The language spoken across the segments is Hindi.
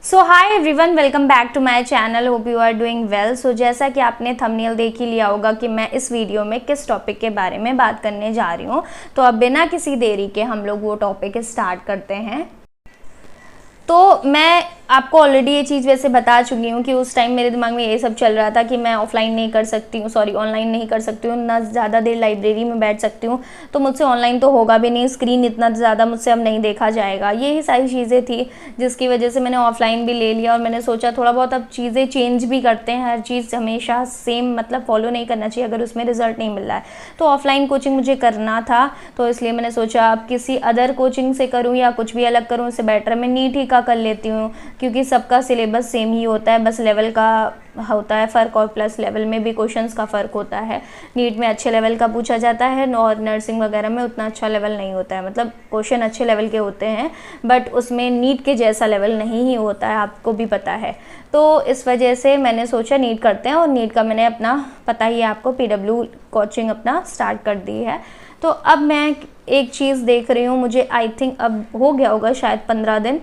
So hi everyone, welcome back to my channel. Hope you are doing well. So जैसा कि आपने थंबनेल देख ही लिया होगा कि मैं इस वीडियो में किस टॉपिक के बारे में बात करने जा रही हूँ। तो अब बिना किसी देरी के हम लोग वो टॉपिक स्टार्ट करते हैं। तो मैं आपको ऑलरेडी ये चीज़ वैसे बता चुकी हूँ कि उस टाइम मेरे दिमाग में यही सब चल रहा था कि मैं ऑफलाइन नहीं कर सकती हूँ, ऑनलाइन नहीं कर सकती हूँ, ना ज़्यादा देर लाइब्रेरी में बैठ सकती हूँ, तो मुझसे ऑनलाइन तो होगा भी नहीं, स्क्रीन इतना ज़्यादा मुझसे अब नहीं देखा जाएगा। यही सारी चीज़ें थी जिसकी वजह से मैंने ऑफलाइन भी ले लिया और मैंने सोचा थोड़ा बहुत अब चीज़ें चेंज भी करते हैं। हर चीज़ हमेशा सेम मतलब फॉलो नहीं करना चाहिए अगर उसमें रिजल्ट नहीं मिल रहा है। तो ऑफलाइन कोचिंग मुझे करना था, तो इसलिए मैंने सोचा अब किसी अदर कोचिंग से करूँ या कुछ भी अलग करूँ, इससे बेटर मैं नीट ही का कर लेती हूँ, क्योंकि सबका सिलेबस सेम ही होता है, बस लेवल का होता है फ़र्क और प्लस लेवल में भी क्वेश्चंस का फ़र्क होता है। नीट में अच्छे लेवल का पूछा जाता है और नर्सिंग वगैरह में उतना अच्छा लेवल नहीं होता है, मतलब क्वेश्चन अच्छे लेवल के होते हैं बट उसमें नीट के जैसा लेवल नहीं ही होता है, आपको भी पता है। तो इस वजह से मैंने सोचा नीट करते हैं और नीट का मैंने अपना पता ही है आपको PW कोचिंग अपना स्टार्ट कर दी है। तो अब मैं एक चीज़ देख रही हूँ, मुझे आई थिंक अब हो गया होगा शायद 15 दिन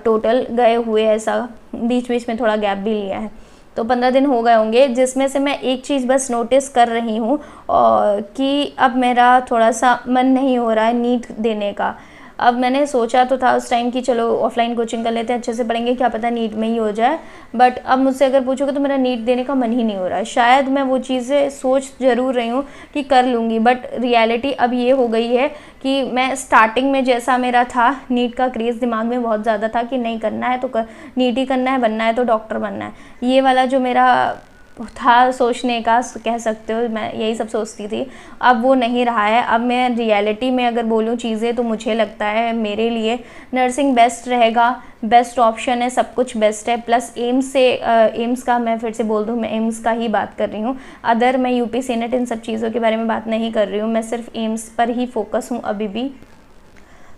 टोटल गए हुए, ऐसा बीच बीच में थोड़ा गैप भी लिया है, तो 15 दिन हो गए होंगे, जिसमें से मैं एक चीज़ बस नोटिस कर रही हूँ और कि अब मेरा थोड़ा सा मन नहीं हो रहा है नीट देने का। अब मैंने सोचा तो था उस टाइम कि चलो ऑफलाइन कोचिंग कर लेते हैं, अच्छे से पढ़ेंगे, क्या पता नीट में ही हो जाए, बट अब मुझसे अगर पूछोगे तो मेरा नीट देने का मन ही नहीं हो रहा है। शायद मैं वो चीज़ें सोच ज़रूर रही हूँ कि कर लूँगी, बट रियलिटी अब ये हो गई है कि मैं स्टार्टिंग में जैसा मेरा था, नीट का क्रेज़ दिमाग में बहुत ज़्यादा था कि नहीं करना है तो नीट ही करना है, बनना है तो डॉक्टर बनना है, ये वाला जो मेरा था सोचने का, कह सकते हो, मैं यही सब सोचती थी। अब वो नहीं रहा है। अब मैं रियलिटी में अगर बोलूँ चीज़ें तो मुझे लगता है मेरे लिए नर्सिंग बेस्ट रहेगा, बेस्ट ऑप्शन है, सब कुछ बेस्ट है। प्लस एम्स से एम्स का मैं फिर से बोल दूँ, मैं एम्स का ही बात कर रही हूँ, अदर मैं UP नेट इन सब चीज़ों के बारे में बात नहीं कर रही हूँ, मैं सिर्फ एम्स पर ही फोकस हूँ अभी भी।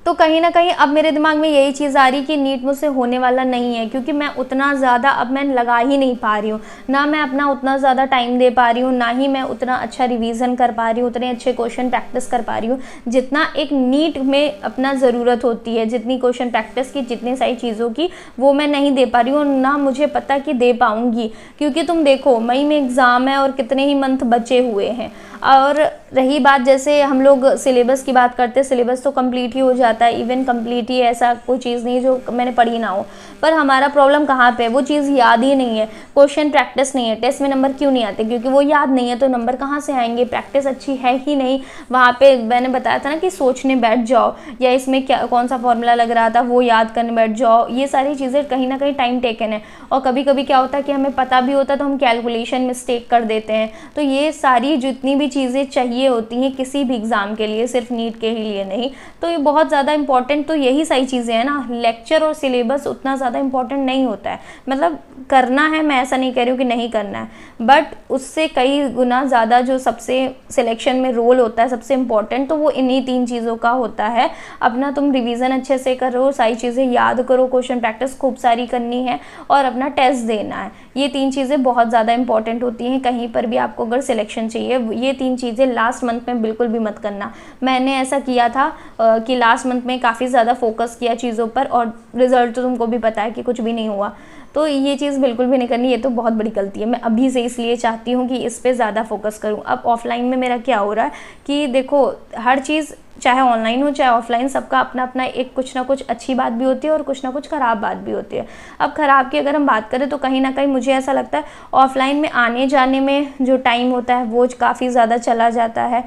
तो कहीं ना कहीं अब मेरे दिमाग में यही चीज़ आ रही कि नीट मुझसे होने वाला नहीं है, क्योंकि मैं उतना ज़्यादा अब मैं लगा ही नहीं पा रही हूँ, ना मैं अपना उतना ज़्यादा टाइम दे पा रही हूँ, ना ही मैं उतना अच्छा रिवीजन कर पा रही हूँ, उतने अच्छे क्वेश्चन प्रैक्टिस कर पा रही हूँ जितना एक नीट में अपना ज़रूरत होती है, जितनी क्वेश्चन प्रैक्टिस की, जितनी सारी चीज़ों की, वो मैं नहीं दे पा रही हूँ, ना मुझे पता कि दे पाऊँगी। क्योंकि तुम देखो मई में एग्ज़ाम है और कितने ही मंथ बचे हुए हैं। और रही बात, जैसे हम लोग सिलेबस की बात करते हैं, सिलेबस तो कंप्लीट ही हो जाता है, इवन कंप्लीट ही, ऐसा कोई चीज़ नहीं जो मैंने पढ़ी ना हो, पर हमारा प्रॉब्लम कहाँ पे है, वो चीज़ याद ही नहीं है, क्वेश्चन प्रैक्टिस नहीं है। टेस्ट में नंबर क्यों नहीं आते? क्योंकि वो याद नहीं है, तो नंबर कहाँ से आएंगे? प्रैक्टिस अच्छी है ही नहीं। वहाँ पे मैंने बताया था ना कि सोचने बैठ जाओ, या इसमें क्या कौन सा फॉर्मूला लग रहा था वो याद करने बैठ जाओ, ये सारी चीज़ें कहीं ना कहीं टाइम टेकन है। और कभी कभी क्या होता है कि हमें पता भी होता है तो हम कैलकुलेशन मिस्टेक कर देते हैं। तो ये सारी जितनी भी चीज़ें चाहिए होती हैं किसी भी एग्ज़ाम के लिए, सिर्फ नीट के ही लिए नहीं, तो ये बहुत ज़्यादा इंपॉर्टेंट तो यही सारी चीज़ें हैं ना। लेक्चर और सिलेबस उतना ज़्यादा इंपॉर्टेंट नहीं होता है, मतलब करना है, मैं ऐसा नहीं कह रही हूँ कि नहीं करना है, बट उससे कई गुना ज़्यादा जो सबसे सिलेक्शन में रोल होता है सबसे इम्पॉर्टेंट, तो वो इन्हीं 3 चीज़ों का होता है। अपना तुम रिवीजन अच्छे से करो, सारी चीज़ें याद करो, क्वेश्चन प्रैक्टिस खूब सारी करनी है और अपना टेस्ट देना है। ये 3 चीज़ें बहुत ज़्यादा इंपॉर्टेंट होती हैं कहीं पर भी आपको अगर सिलेक्शन चाहिए। ये 3 चीज़ें लास्ट मंथ में बिल्कुल भी मत करना। मैंने ऐसा किया था कि लास्ट मंथ में काफ़ी ज़्यादा फोकस किया चीज़ों पर और रिजल्ट तो तुमको भी पता है कि कुछ भी नहीं हुआ। तो ये चीज़ बिल्कुल भी नहीं करनी, ये तो बहुत बड़ी गलती है। मैं अभी से इसलिए चाहती हूँ कि इस पे ज़्यादा फोकस करूँ। अब ऑफलाइन में मेरा क्या हो रहा है कि देखो, हर चीज़ चाहे ऑनलाइन हो चाहे ऑफलाइन, सबका अपना अपना एक कुछ ना कुछ अच्छी बात भी होती है और कुछ ना कुछ ख़राब बात भी होती है। अब ख़राब की अगर हम बात करें तो कहीं ना कहीं मुझे ऐसा लगता है ऑफलाइन में आने जाने में जो टाइम होता है वो काफ़ी ज़्यादा चला जाता है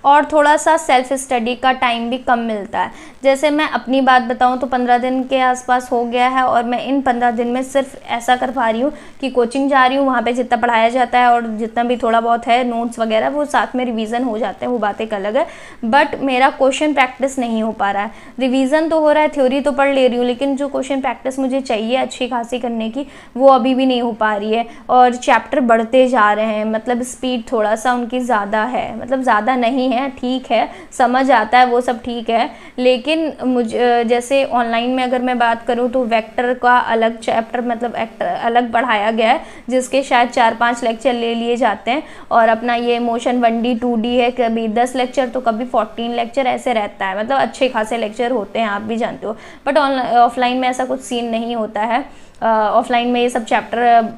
और थोड़ा सा सेल्फ स्टडी का टाइम भी कम मिलता है। जैसे मैं अपनी बात बताऊं तो 15 दिन के आसपास हो गया है और मैं इन 15 दिन में सिर्फ ऐसा कर पा रही हूँ कि कोचिंग जा रही हूँ, वहाँ पे जितना पढ़ाया जाता है और जितना भी थोड़ा बहुत है नोट्स वगैरह वो साथ में रिवीजन हो जाते हैं, वो बात एक अलग है, बट मेरा क्वेश्चन प्रैक्टिस नहीं हो पा रहा है। रिवीजन तो हो रहा है, थ्योरी तो पढ़ ले रही हूँ, लेकिन जो क्वेश्चन प्रैक्टिस मुझे चाहिए अच्छी खासी करने की वो अभी भी नहीं हो पा रही है। और चैप्टर बढ़ते जा रहे हैं, मतलब स्पीड थोड़ा सा उनकी ज़्यादा है, मतलब ज़्यादा नहीं है, हैं, ठीक है, समझ आता है, वो सब ठीक है, लेकिन मुझे जैसे ऑनलाइन में अगर मैं बात करूँ तो वेक्टर का अलग चैप्टर मतलब अलग पढ़ाया गया है, जिसके शायद 4-5 लेक्चर ले लिए जाते हैं, और अपना ये मोशन 1D 2D है, कभी 10 लेक्चर तो कभी 14 लेक्चर ऐसे रहता है, मतलब अच्छे खासे लेक्चर होते हैं, आप भी जानते हो। बट ऑफलाइन में ऐसा कुछ सीन नहीं होता है। ऑफलाइन में ये सब चैप्टर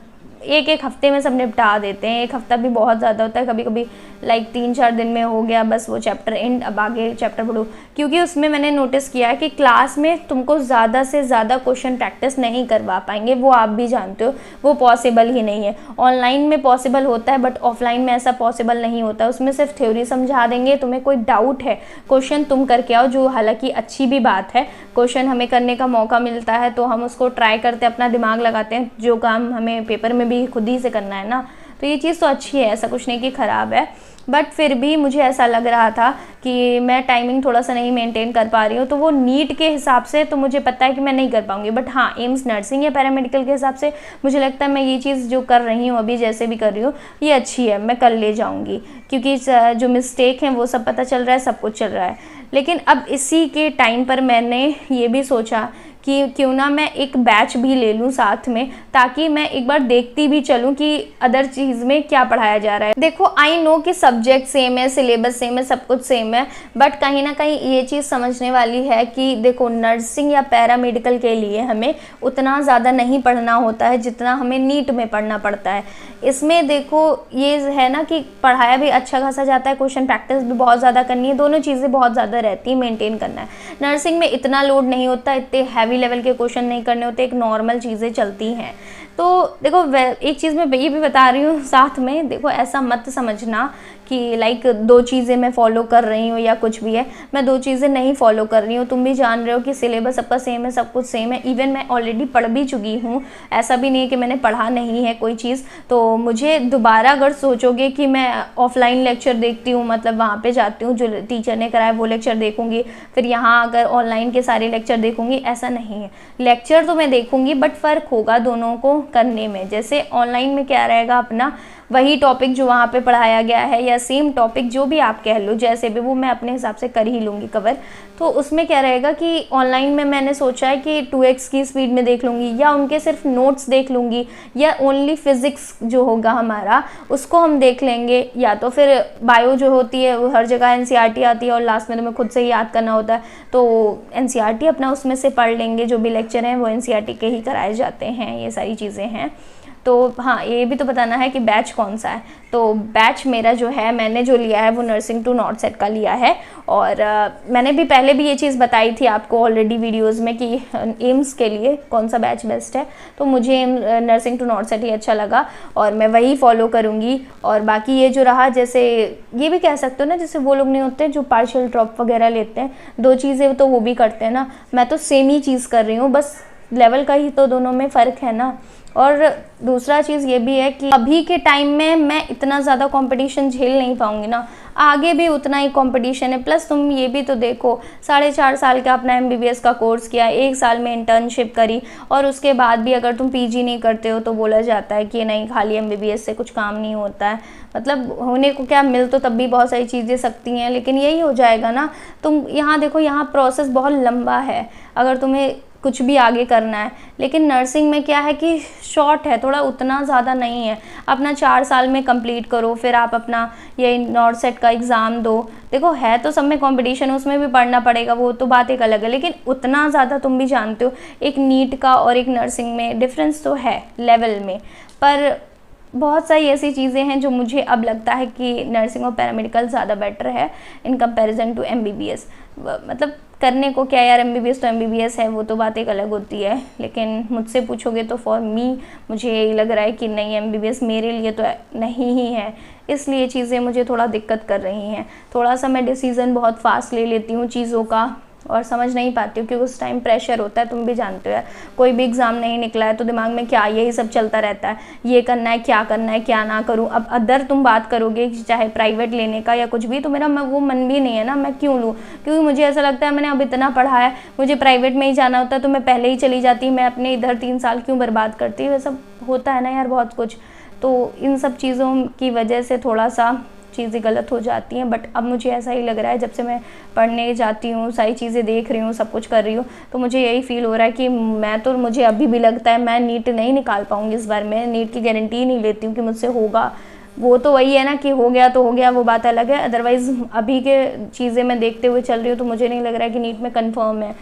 एक हफ्ते में सब निपटा देते हैं, एक हफ्ता भी बहुत ज़्यादा होता है, कभी कभी लाइक 3-4 दिन में हो गया बस वो चैप्टर एंड, अब आगे चैप्टर पढ़ो। क्योंकि उसमें मैंने नोटिस किया है कि क्लास में तुमको ज़्यादा से ज़्यादा क्वेश्चन प्रैक्टिस नहीं करवा पाएंगे, वो आप भी जानते हो, वो पॉसिबल ही नहीं है। ऑनलाइन में पॉसिबल होता है बट ऑफलाइन में ऐसा पॉसिबल नहीं होता। उसमें सिर्फ थ्योरी समझा देंगे, तुम्हें कोई डाउट है क्वेश्चन तुम करके आओ, जो हालांकि अच्छी भी बात है, क्वेश्चन हमें करने का मौका मिलता है तो हम उसको ट्राई करते हैं, अपना दिमाग लगाते हैं, जो काम हमें पेपर में भी खुद ही से करना है ना, तो ये चीज़ तो अच्छी है, ऐसा कुछ नहीं कि ख़राब है। बट फिर भी मुझे ऐसा लग रहा था कि मैं टाइमिंग थोड़ा सा नहीं मेंटेन कर पा रही हूँ, तो वो नीट के हिसाब से तो मुझे पता है कि मैं नहीं कर पाऊँगी, बट हाँ एम्स नर्सिंग या पैरामेडिकल के हिसाब से मुझे लगता है मैं ये चीज़ जो कर रही हूँ अभी, जैसे भी कर रही हूँ, ये अच्छी है, मैं कर ले जाऊँगी, क्योंकि जो मिस्टेक हैं वो सब पता चल रहा है, सब कुछ चल रहा है। लेकिन अब इसी के टाइम पर मैंने ये भी सोचा कि क्यों ना मैं एक बैच भी ले लूँ साथ में, ताकि मैं एक बार देखती भी चलूँ कि अदर चीज़ में क्या पढ़ाया जा रहा है। देखो आई नो कि सब्जेक्ट सेम है, सिलेबस सेम है, सब कुछ सेम है, बट कहीं ना कहीं ये चीज़ समझने वाली है कि देखो नर्सिंग या पैरामेडिकल के लिए हमें उतना ज़्यादा नहीं पढ़ना होता है जितना हमें नीट में पढ़ना पड़ता है। इसमें देखो ये है ना कि पढ़ाया भी अच्छा खासा जाता है, क्वेश्चन प्रैक्टिस भी बहुत ज़्यादा करनी है, दोनों चीज़ें बहुत ज़्यादा रहती है, मेंटेन करना है। नर्सिंग में इतना लोड नहीं होता, इतने हैवी लेवल के क्वेश्चन नहीं करने होते, एक नॉर्मल चीज़ें चलती हैं। तो देखो एक चीज़ मैं ये भी बता रही हूँ साथ में, देखो ऐसा मत समझना कि लाइक 2 चीज़ें मैं फॉलो कर रही हूँ या कुछ भी है, मैं 2 चीज़ें नहीं फॉलो कर रही हूँ। तुम भी जान रहे हो कि सिलेबस सबका सेम है, सब कुछ सेम है, इवन मैं ऑलरेडी पढ़ भी चुकी हूँ, ऐसा भी नहीं है कि मैंने पढ़ा नहीं है कोई चीज़। तो मुझे दोबारा अगर सोचोगे कि मैं ऑफलाइन लेक्चर देखती हूँ, मतलब वहाँ पे जाती हूँ, जो टीचर ने कराया वो लेक्चर देखूँगी, फिर यहाँ अगर ऑनलाइन के सारे लेक्चर देखूँगी, ऐसा नहीं है। लेक्चर तो मैं देखूँगी बट फ़र्क होगा दोनों को करने में। जैसे ऑनलाइन में क्या रहेगा, अपना वही टॉपिक जो वहाँ पे पढ़ाया गया है या सेम टॉपिक जो भी आप कह लो, जैसे भी, वो मैं अपने हिसाब से कर ही लूँगी कवर। तो उसमें क्या रहेगा कि ऑनलाइन में मैंने सोचा है कि 2x की स्पीड में देख लूँगी, या उनके सिर्फ नोट्स देख लूँगी, या ओनली फिज़िक्स जो होगा हमारा उसको हम देख लेंगे, या तो फिर बायो जो होती है वो हर जगह NCERT आती है और लास्ट में तुम्हें खुद से ही याद करना होता है, तो NCERT अपना उसमें से पढ़ लेंगे, जो भी लेक्चर हैं वो NCERT के ही कराए जाते हैं, ये सारी चीज़ें हैं। तो हाँ ये भी तो बताना है कि बैच कौन सा है। तो बैच मेरा जो है, मैंने जो लिया है वो नर्सिंग टू नॉट सेट का लिया है, और मैंने भी पहले भी ये चीज़ बताई थी आपको ऑलरेडी वीडियोस में कि एम्स के लिए कौन सा बैच बेस्ट है, तो मुझे नर्सिंग टू नॉट सेट ही अच्छा लगा और मैं वही फॉलो करूँगी। और बाकी ये जो रहा, जैसे ये भी कह सकते हो ना, जैसे वो लोग नहीं होते जो पार्शियल ड्रॉप वगैरह लेते हैं, 2 चीज़ें तो वो भी करते हैं ना, मैं तो सेम ही चीज़ कर रही हूँ, बस लेवल का ही तो दोनों में फ़र्क है ना। और दूसरा चीज़ ये भी है कि अभी के टाइम में मैं इतना ज़्यादा कंपटीशन झेल नहीं पाऊँगी ना, आगे भी उतना ही कंपटीशन है। प्लस तुम ये भी तो देखो, 4.5 साल का अपना MBBS का कोर्स किया, 1 साल में इंटर्नशिप करी, और उसके बाद भी अगर तुम PG नहीं करते हो तो बोला जाता है कि नहीं खाली MBBS से कुछ काम नहीं होता है। मतलब होने को क्या, मिल तो तब भी बहुत सारी चीज़ें सकती हैं, लेकिन यही हो जाएगा ना। तुम यहाँ देखो, यहाँ प्रोसेस बहुत लंबा है अगर तुम्हें कुछ भी आगे करना है, लेकिन नर्सिंग में क्या है कि शॉर्ट है थोड़ा, उतना ज़्यादा नहीं है। अपना 4 साल में कंप्लीट करो, फिर आप अपना ये नॉट सेट का एग्ज़ाम दो। देखो है तो सब में कंपटीशन, उसमें भी पढ़ना पड़ेगा, वो तो बात एक अलग है, लेकिन उतना ज़्यादा तुम भी जानते हो एक नीट का और एक नर्सिंग में डिफरेंस तो है लेवल में। पर बहुत सारी ऐसी चीज़ें हैं जो मुझे अब लगता है कि नर्सिंग और पैरामेडिकल ज़्यादा बेटर है इन कंपैरिजन टू MBBS। मतलब करने को क्या यार, MBBS तो MBBS है, वो तो बात एक अलग होती है, लेकिन मुझसे पूछोगे तो फॉर मी मुझे यही लग रहा है कि नहीं, MBBS मेरे लिए तो नहीं ही है। इसलिए चीज़ें मुझे थोड़ा दिक्कत कर रही हैं, थोड़ा सा मैं डिसीज़न बहुत फास्ट ले लेती हूँ चीज़ों का और समझ नहीं पाती हूँ, क्योंकि उस टाइम प्रेशर होता है, तुम भी जानते हो यार, कोई भी एग्ज़ाम नहीं निकला है तो दिमाग में क्या यही सब चलता रहता है, ये करना है, क्या करना है, क्या ना करूँ। अब अदर तुम बात करोगे चाहे प्राइवेट लेने का या कुछ भी, तो मेरा वो मन भी नहीं है ना, मैं क्यों लूँ, क्योंकि मुझे ऐसा लगता है मैंने अब इतना पढ़ा है, मुझे प्राइवेट में ही जाना होता है तो मैं पहले ही चली जाती, मैं अपने इधर 3 साल क्यों बर्बाद करती। वह सब होता है ना यार बहुत कुछ, तो इन सब चीज़ों की वजह से थोड़ा सा चीज़ें गलत हो जाती हैं। बट अब मुझे ऐसा ही लग रहा है, जब से मैं पढ़ने जाती हूँ, सारी चीज़ें देख रही हूँ, सब कुछ कर रही हूँ, तो मुझे यही फील हो रहा है कि मुझे अभी भी लगता है मैं नीट नहीं निकाल पाऊँगी इस बार। मैं नीट की गारंटी ही नहीं लेती हूँ कि मुझसे होगा। वो तो वही है ना कि हो गया तो हो गया, वो बात अलग है। अदरवाइज़ अभी के चीज़ें मैं देखते हुए चल रही हूँ तो मुझे नहीं लग रहा है कि नीट में कंफर्म है।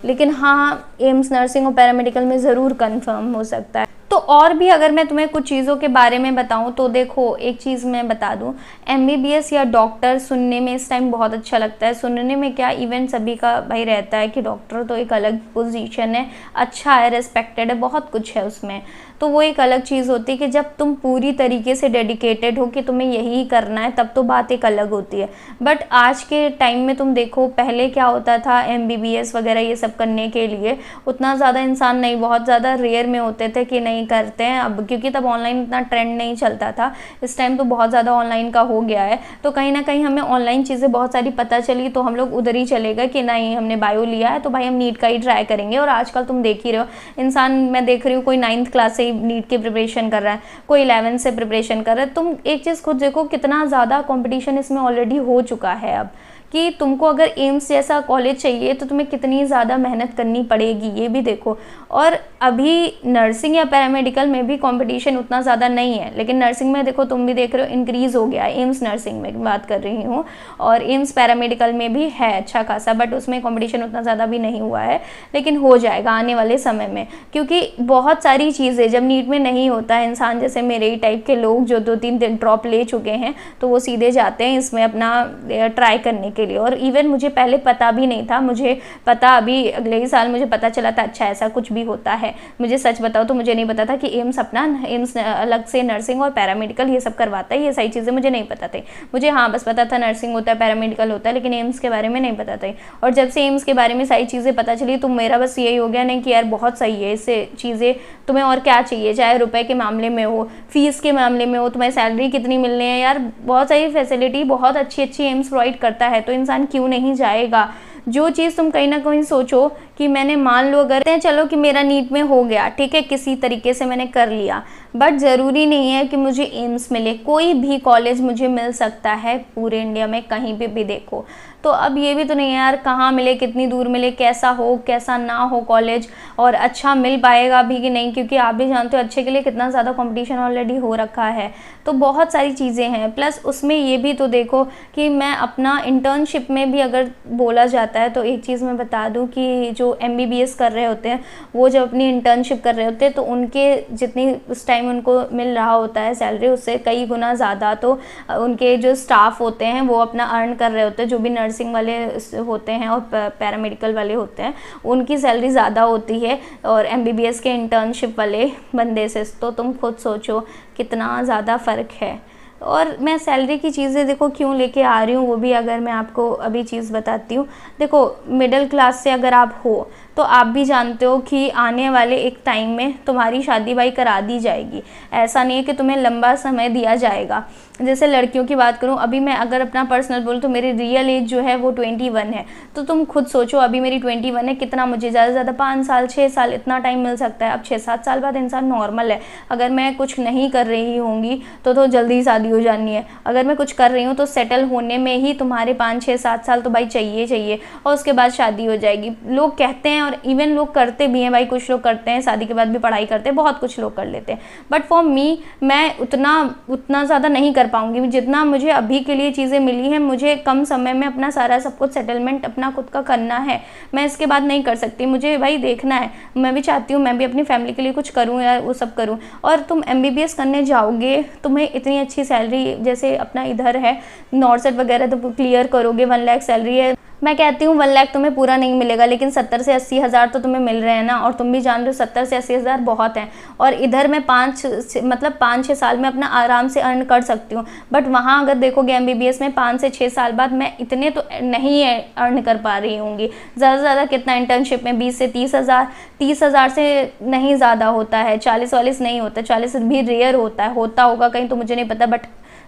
लेकिन हाँ, एम्स नर्सिंग और पैरामेडिकल में ज़रूर कंफर्म हो सकता है। तो और भी अगर मैं तुम्हें कुछ चीज़ों के बारे में बताऊं तो देखो, एक चीज़ मैं बता दूं, एमबीबीएस या डॉक्टर सुनने में इस टाइम बहुत अच्छा लगता है। सुनने में क्या, इवन सभी का भाई रहता है कि डॉक्टर तो एक अलग पोजीशन है, अच्छा है, रिस्पेक्टेड है, बहुत कुछ है उसमें। तो वो एक अलग चीज़ होती है कि जब तुम पूरी तरीके से डेडिकेटेड हो कि तुम्हें यही करना है, तब तो बात एक अलग होती है। बट आज के टाइम में तुम देखो, पहले क्या होता था, एमबीबीएस वगैरह ये सब करने के लिए उतना ज़्यादा इंसान नहीं, बहुत ज़्यादा रेयर में होते थे कि नहीं करते हैं अब, क्योंकि तब ऑनलाइन इतना ट्रेंड नहीं चलता था। इस टाइम तो बहुत ज़्यादा ऑनलाइन का हो गया है, तो कहीं ना कहीं हमें ऑनलाइन चीज़ें बहुत सारी पता चली, तो हम लोग उधर ही चले गए कि नहीं, हमने बायो लिया है तो भाई हम नीट का ही ट्राई करेंगे। और आजकल तुम देख ही रहे हो, इंसान, मैं देख रही हूँ कोई 9th क्लास से नीट की प्रिपरेशन कर रहा है, कोई 11th से प्रिपरेशन कर रहा है। तुम एक चीज़ खुद देखो, कितना ज़्यादा कंपटीशन इसमें ऑलरेडी हो चुका है अब, कि तुमको अगर एम्स जैसा कॉलेज चाहिए तो तुम्हें कितनी ज़्यादा मेहनत करनी पड़ेगी, ये भी देखो। और अभी नर्सिंग या पैरामेडिकल में भी कंपटीशन उतना ज़्यादा नहीं है, लेकिन नर्सिंग में देखो, तुम भी देख रहे हो, इंक्रीज़ हो गया है। एम्स नर्सिंग में बात कर रही हूँ, और एम्स पैरामेडिकल में भी है अच्छा खासा, बट उसमें कॉम्पिटिशन उतना ज़्यादा भी नहीं हुआ है, लेकिन हो जाएगा आने वाले समय में। क्योंकि बहुत सारी चीज़ें जब नीट में नहीं होता है, इंसान जैसे मेरे ही टाइप के लोग जो 2-3 ड्रॉप ले चुके हैं, तो वो सीधे जाते हैं इसमें अपना ट्राई करने के लिए। और इवन मुझे पहले पता भी नहीं था, मुझे पता अभी अगले ही साल मुझे पता चला था, अच्छा ऐसा कुछ भी होता है। मुझे सच बताओ तो मुझे नहीं पता था कि एम्स अलग से नर्सिंग और पैरामेडिकल ये सब करवाता है, ये सारी चीज़ें मुझे नहीं पता थी। मुझे हाँ बस पता था नर्सिंग होता है, पैरामेडिकल होता है, लेकिन एम्स के बारे में नहीं पता था। और जब से एम्स के बारे में सारी चीज़ें पता चली तो मेरा बस यही हो गया, नहीं कि यार बहुत सही है, इससे चीज़ें तुम्हें और क्या चाहिए, चाहे रुपए के मामले में हो, फीस के मामले में हो, तुम्हें सैलरी कितनी मिलनी है, यार बहुत सारी फैसिलिटी बहुत अच्छी अच्छी एम्स प्रोवाइड करता है, तो इंसान क्यों नहीं जाएगा। जो चीज़ तुम कहीं ना कहीं सोचो कि मैंने, मान लो अगर चलो कि मेरा नीट में हो गया, ठीक है, किसी तरीके से मैंने कर लिया, बट ज़रूरी नहीं है कि मुझे एम्स मिले, कोई भी कॉलेज मुझे मिल सकता है पूरे इंडिया में कहीं पे भी देखो। तो अब ये भी तो नहीं है यार कहाँ मिले, कितनी दूर मिले, कैसा हो कैसा ना हो कॉलेज, और अच्छा मिल पाएगा भी कि नहीं, क्योंकि आप भी जानते हो अच्छे के लिए कितना ज़्यादा कंपटीशन ऑलरेडी हो रखा है। तो बहुत सारी चीज़ें हैं, प्लस उसमें ये भी तो देखो कि मैं अपना इंटर्नशिप में भी अगर बोला जाता है, तो एक चीज़ मैं बता दूं कि जो MBBS कर रहे होते हैं, वो जब अपनी इंटर्नशिप कर रहे होते हैं तो उनके जितनी उस टाइम उनको मिल रहा होता है सैलरी, उससे कई गुना ज़्यादा तो उनके जो स्टाफ होते हैं वो अपना अर्न कर रहे होते हैं, जो भी नर्सिंग वाले होते हैं और पैरामेडिकल वाले होते हैं, उनकी सैलरी ज़्यादा होती है और MBBS के इंटर्नशिप वाले बंदे से। तो तुम खुद सोचो कितना ज़्यादा फ़र्क है। और मैं सैलरी की चीज़ें देखो क्यों लेके आ रही हूँ, वो भी अगर मैं आपको अभी चीज़ बताती हूँ। देखो मिडिल क्लास से अगर आप हो तो आप भी जानते हो कि आने वाले एक टाइम में तुम्हारी शादी भाई करा दी जाएगी, ऐसा नहीं है कि तुम्हें लंबा समय दिया जाएगा। जैसे लड़कियों की बात करूं, अभी मैं अगर अपना पर्सनल बोलूं तो मेरी रियल एज जो है वो 21 है। तो तुम खुद सोचो अभी मेरी 21 है, कितना मुझे ज़्यादा से ज़्यादा 5 साल 6 साल इतना टाइम मिल सकता है। अब 6-7 साल बाद इंसान नॉर्मल है, अगर मैं कुछ नहीं कर रही होंगी तो जल्दी शादी हो जानी है, अगर मैं कुछ कर रही हूँ तो सेटल होने में ही तुम्हारे 5-6-7 साल तो भाई चाहिए, और उसके बाद शादी हो जाएगी। लोग कहते हैं और इवन लोग करते भी हैं भाई, कुछ लोग करते हैं शादी के बाद भी पढ़ाई करते हैं, बहुत कुछ लोग कर लेते हैं। बट फॉर मी, मैं उतना ज़्यादा नहीं कर पाऊंगी जितना मुझे अभी के लिए चीज़ें मिली हैं। मुझे कम समय में अपना सारा सब कुछ सेटलमेंट अपना खुद का करना है, मैं इसके बाद नहीं कर सकती। मुझे भाई देखना है, मैं भी चाहती हूँ मैं भी अपनी फैमिली के लिए कुछ करूँ या वो सब करूँ। और तुम MBBS करने जाओगे, तुम्हें इतनी अच्छी सैलरी जैसे अपना इधर है नॉर्सेट वगैरह, तो क्लियर करोगे 1 लाख सैलरी है। मैं कहती हूँ 1 लाख तुम्हें पूरा नहीं मिलेगा, लेकिन 70 से 80 हज़ार तो तुम्हें मिल रहे हैं ना, और तुम भी जान रहे हो 70 से 80 हज़ार बहुत हैं। और इधर मैं 5-6 साल में अपना आराम से अर्न कर सकती हूँ। बट वहाँ अगर देखोगे MBBS में 5 से 6 साल बाद मैं इतने तो नहीं अर्न कर पा रही होंगी। ज़्यादा से ज़्यादा कितना इंटर्नशिप में 20 से 30 हज़ार, 30 हज़ार से नहीं ज़्यादा होता है, 40-40 नहीं होता, 40 भी रेयर होता है, होता होगा कहीं तो मुझे नहीं पता। बट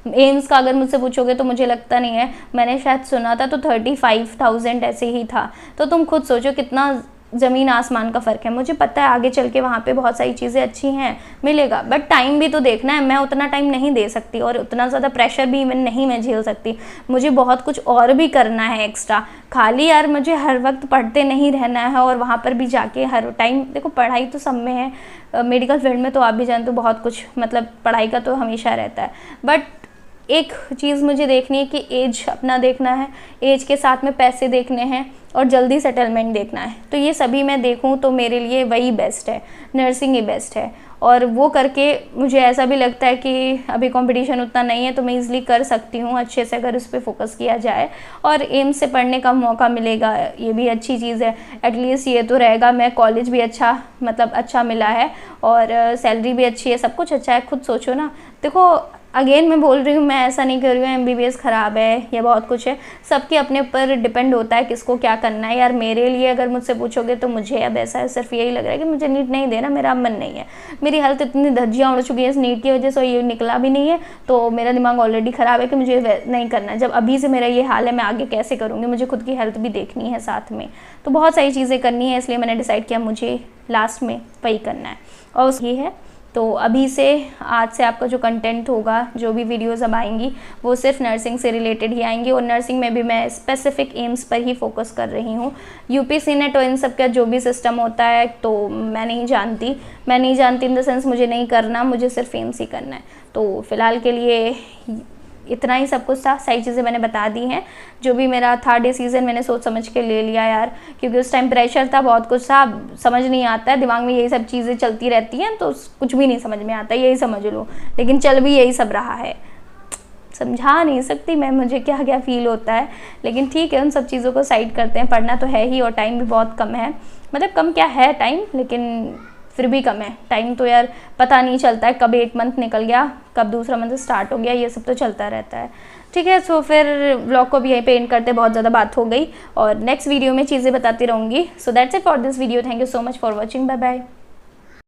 एम्स का अगर मुझसे पूछोगे तो मुझे लगता नहीं है, मैंने शायद सुना था तो 35,000 ऐसे ही था। तो तुम खुद सोचो कितना ज़मीन आसमान का फ़र्क है। मुझे पता है आगे चल के वहाँ पे बहुत सारी चीज़ें अच्छी हैं, मिलेगा, बट टाइम भी तो देखना है। मैं उतना टाइम नहीं दे सकती और उतना ज़्यादा प्रेशर भी इवन नहीं मैं झेल सकती। मुझे बहुत कुछ और भी करना है एक्स्ट्रा। खाली यार मुझे हर वक्त पढ़ते नहीं रहना है और वहाँ पर भी जाके हर टाइम, देखो पढ़ाई तो सब में है, मेडिकल फील्ड में तो आप भी जानते हो बहुत कुछ, मतलब पढ़ाई का तो हमेशा रहता है, बट एक चीज़ मुझे देखनी है कि एज अपना देखना है, एज के साथ में पैसे देखने हैं और जल्दी सेटलमेंट देखना है। तो ये सभी मैं देखूं तो मेरे लिए वही बेस्ट है, नर्सिंग ही बेस्ट है। और वो करके मुझे ऐसा भी लगता है कि अभी कंपटीशन उतना नहीं है तो मैं इजीली कर सकती हूँ अच्छे से, अगर उस पर फोकस किया जाए और एम्स से पढ़ने का मौका मिलेगा, ये भी अच्छी चीज़ है। एटलीस्ट ये तो रहेगा, मैं कॉलेज भी अच्छा, मतलब अच्छा मिला है और सैलरी भी अच्छी है, सब कुछ अच्छा है। खुद सोचो ना, देखो अगेन मैं बोल रही हूँ, मैं ऐसा नहीं कर रही हूँ MBBS ख़राब है या बहुत कुछ है, सबके अपने ऊपर डिपेंड होता है किसको क्या करना है। यार मेरे लिए अगर मुझसे पूछोगे तो मुझे अब ऐसा है, सिर्फ यही लग रहा है कि मुझे नीट नहीं देना, मेरा मन नहीं है। मेरी हेल्थ इतनी धज्जियाँ उड़ चुकी है इस नीट की वजह से, ये निकला भी नहीं है तो मेरा दिमाग ऑलरेडी ख़राब है कि मुझे नहीं करना है। जब अभी से मेरा ये हाल है, मैं आगे कैसे करूँगी? मुझे खुद की हेल्थ भी देखनी है साथ में, तो बहुत सारी चीज़ें करनी है, इसलिए मैंने डिसाइड किया मुझे लास्ट में वही करना है। और ये है, तो अभी से, आज से आपका जो कंटेंट होगा, जो भी वीडियोस अब आएंगी वो सिर्फ नर्सिंग से रिलेटेड ही आएंगी। और नर्सिंग में भी मैं स्पेसिफिक एम्स पर ही फोकस कर रही हूँ। UPSC नेट और इन सब का जो भी सिस्टम होता है तो मैं नहीं जानती इन द सेंस मुझे नहीं करना, मुझे सिर्फ एम्स ही करना है। तो फिलहाल के लिए इतना ही सब कुछ था, सारी चीज़ें मैंने बता दी हैं। जो भी मेरा था डिसीज़न मैंने सोच समझ के ले लिया यार, क्योंकि उस टाइम प्रेशर था, बहुत कुछ था, समझ नहीं आता है, दिमाग में यही सब चीज़ें चलती रहती हैं तो कुछ भी नहीं समझ में आता, यही समझ लो। लेकिन चल भी यही सब रहा है, समझा नहीं सकती मैं मुझे क्या क्या फील होता है, लेकिन ठीक है, उन सब चीज़ों को साइड करते हैं। पढ़ना तो है ही और टाइम भी बहुत कम है, मतलब कम क्या है टाइम, लेकिन फिर भी कम है टाइम। तो यार पता नहीं चलता है कब एक मंथ निकल गया, कब दूसरा मंथ स्टार्ट हो गया, ये सब तो चलता रहता है। ठीक है, सो फिर व्लॉग को भी यहीं पे एंड करते, बहुत ज़्यादा बात हो गई और नेक्स्ट वीडियो में चीज़ें बताती रहूँगी। So that's it for this video, thank you so much for watching, bye bye.